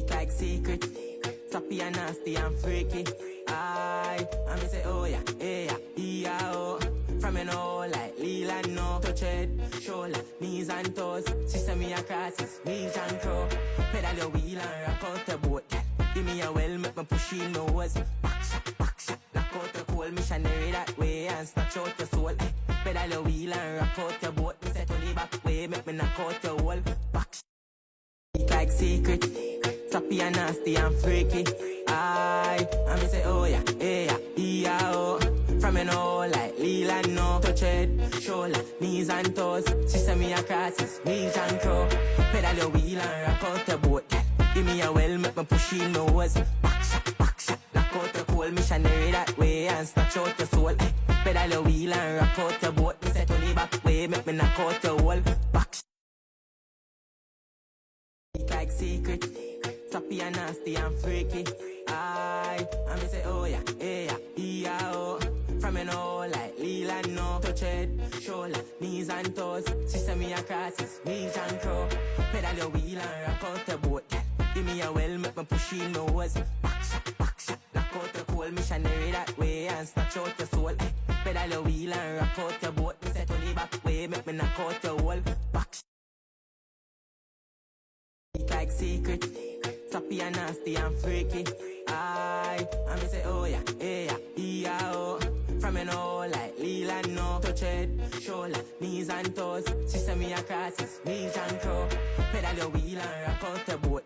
Like secret, choppy and nasty and freaky. I me say oh yeah, yeah, yeah, oh. From you know like Leland no. Touch head, shoulder, knees and toes. She say me a crosses, knees and crow. Pedal your wheel and rock out the boat. Give me a well, make me push in nose. Back shot, knock out the cold missionary that way and snatch out your soul. Pedal your wheel and rock out the boat. Me say to the back way, make me knock out the wall. Back like secret, choppy and nasty and freaky. I me say oh yeah, yeah, yeah, oh. From you know like Leland no. Touch head, shoulder, knees and toes. She say me a crosses, knees and crow. Pedal your wheel and rock out the boat. Give me a well, make me push in nose. Back shot, knock out the cold missionary that way and snatch out your soul. Pedal your wheel and rock out the boat. Me say to the back way, make me knock out the wall. Back like secret, choppy and nasty and freaky. I me say oh yeah, yeah, yeah, oh. From you know like Leland no. Touch head, shoulder, knees and toes. She say me a crosses, knees and crow. Pedal your wheel and rock out the boat. Give me a well, make me push in nose. Back shot, knock out the cold missionary that way and snatch out your soul. Pedal your wheel and rock out the boat. Me say to the back way, make me knock out the wall. Back like secret, choppy and nasty and freaky. I me say oh yeah, yeah, yeah, oh. From you know like Leland no. Touch head, shoulder, knees and toes. She say me a crosses, knees and crow. Pedal your wheel and rock out the boat.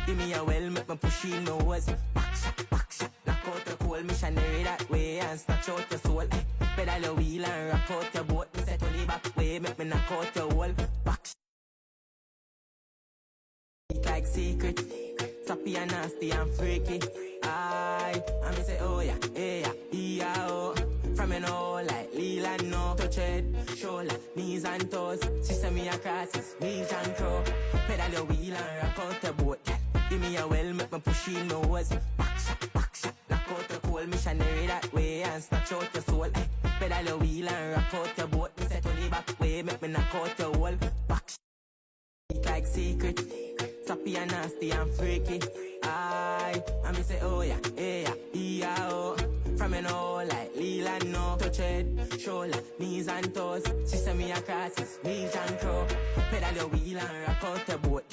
Give me a well, make me push in nose. Back shot, knock out the cold missionary that way and snatch out your soul. Pedal your wheel and rock out the boat. Me say to the back way, make me knock out the wall. Back like secret, choppy and nasty and freaky. I me say oh yeah, yeah, yeah, oh. From you know like Leland no. Touch head, shoulder, knees and toes. She say me a crosses, knees and crow. Pedal your wheel and rock out the boat. Give me a well, make me push in nose. Back shot, knock out the cold missionary that way and snatch out your soul. Pedal your wheel and rock out the boat. Me say to the back way, make me knock out the wall. Back like secret, choppy and nasty and freaky. I me say oh yeah, yeah, yeah, oh. From you know like Leland no. Touch head, shoulder, knees and toes. She say me a crosses, knees and crow. Pedal your wheel and rock out the boat.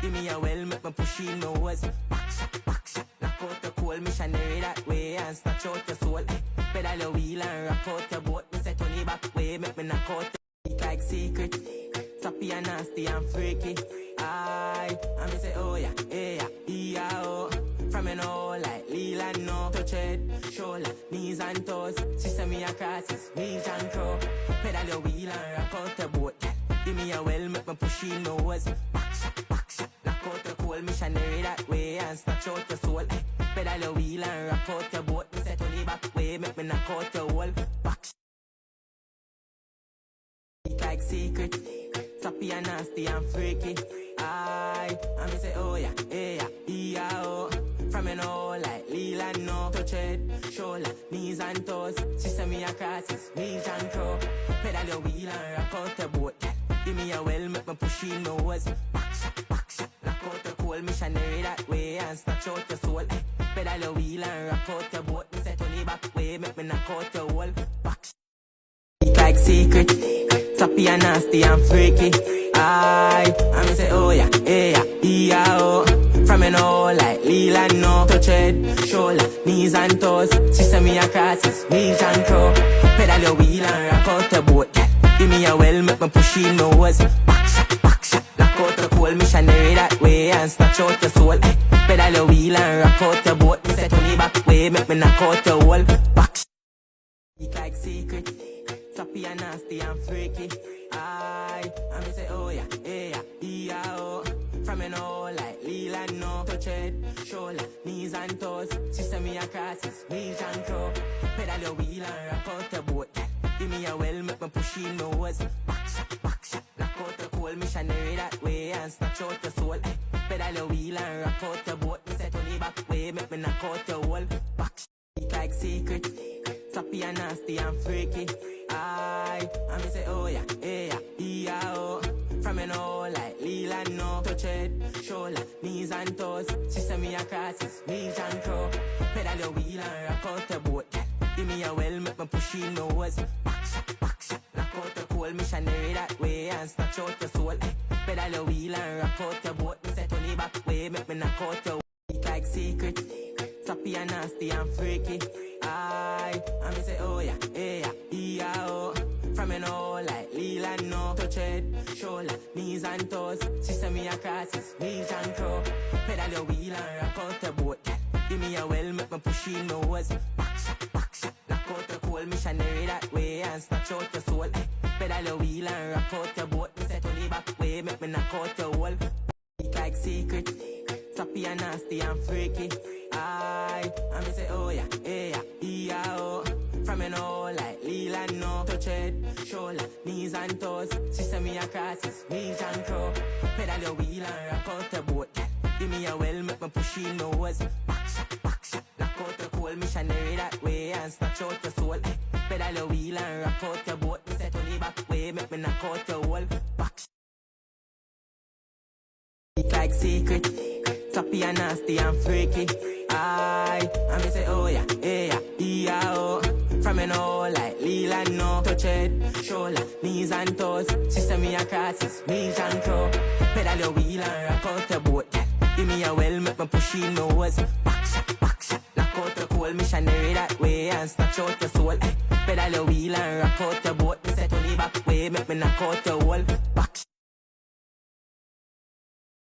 Give me a well, make me push in nose. Back shot, knock out the cold missionary that way and snatch out your soul. Pedal your wheel and rock out the boat. Me say to the back way, make me knock out the like secret, choppy and nasty and freaky. I me say oh yeah, yeah, yeah, oh. From you know like Leland no. Touch head, shoulder, knees and toes. She say me a crosses, knees and crow. Pedal your wheel and rock out the boat. Give me a well, make me push in nose. Back shot, knock out the cold missionary that way and snatch out your soul. Pedal your wheel and rock out the boat. Me say to the back way, make me knock out the wall. Back like secret, choppy and nasty and freaky. I me say oh yeah, yeah, yeah, oh. From you know like Leland no. Touch head, shoulder, knees and toes. She say me a crosses, knees and crow. Pedal your wheel and rock out the boat. Give me a well, make me push in nose. Back shot, knock out the cold missionary that way and snatch out your soul. Pedal your wheel and rock out the boat. Me say to the back way, make me knock out the wall. Back like secret, choppy and nasty and freaky. I me say oh yeah, yeah, yeah, oh. From you know like Leland no. Touch head, shoulder, knees and toes. She say me a crosses, knees and crow. Pedal your wheel and rock out the boat. Give me a well, make me push in nose. Back shot, knock out the cold missionary that way and snatch out your soul. Pedal your wheel and rock out the boat. Me say to the back way, make me knock out the wall. Back like secret, choppy and nasty and freaky. I me say oh yeah, yeah, yeah, oh. From you know like Leland no. Touch head, shoulder, knees and toes. She say me a crosses, knees and crow. Pedal your wheel and rock out the boat. Give me a well, make me push in nose. Back shot, knock out the cold missionary that way and snatch out your soul. Pedal your wheel and rock out the boat. Me say to the back way, make me knock out the wall. Back like secret, choppy and nasty and freaky. I me say oh yeah, yeah, yeah, oh. From you know like Leland no. Touch head, shoulder, knees and toes. She say me across his knees and crow. Pedal your wheel and rock out the boat. Give me a well, make me push in my nose. Back shot, knock out the cold missionary that way and snatch out the soul. Pedal your wheel and rock out the boat. Me say Tony back way, make me knock out the like secret. Choppy and nasty and freaky. Aye, and me say oh yeah, hey yeah, oh. From you know like Leland no. Touch head, shoulder, knees and toes. She say me across his knees and crow. Pedal your wheel and rock out the boat. Give me a well, make me push in my nose. Back shot, knock out the cold missionary that way and snatch out the soul. Pedal your wheel and rock out the boat. Me say Tony back way, make me knock out the whole. Like secret, choppy and nasty and freaky. Aye, and me say oh yeah, hey yeah, oh. From you know like Leland no. Touch head, shoulder, knees and toes. She say me across his knees and crow. Pedal your wheel and rock out the boat. Give me a well, make me push in my nose. Back shot, knock out the cold missionary that way and snatch out the soul. Pedal your wheel and rock out the boat. Me say Tony back way, make me knock out the whole. Back like secret, choppy and nasty and freaky. Aye, and me say oh yeah, hey yeah, oh. From you know like Leland no. Touch head, shoulder, knees and toes. She say me across his knees and crow. Pedal your wheel and rock out the boat. Give me a well, make me push in my nose. Back shot, knock out the cold missionary that way and snatch out the soul. Pedal your wheel and rock out the boat. Me say Tony back way, make me knock out the whole. Back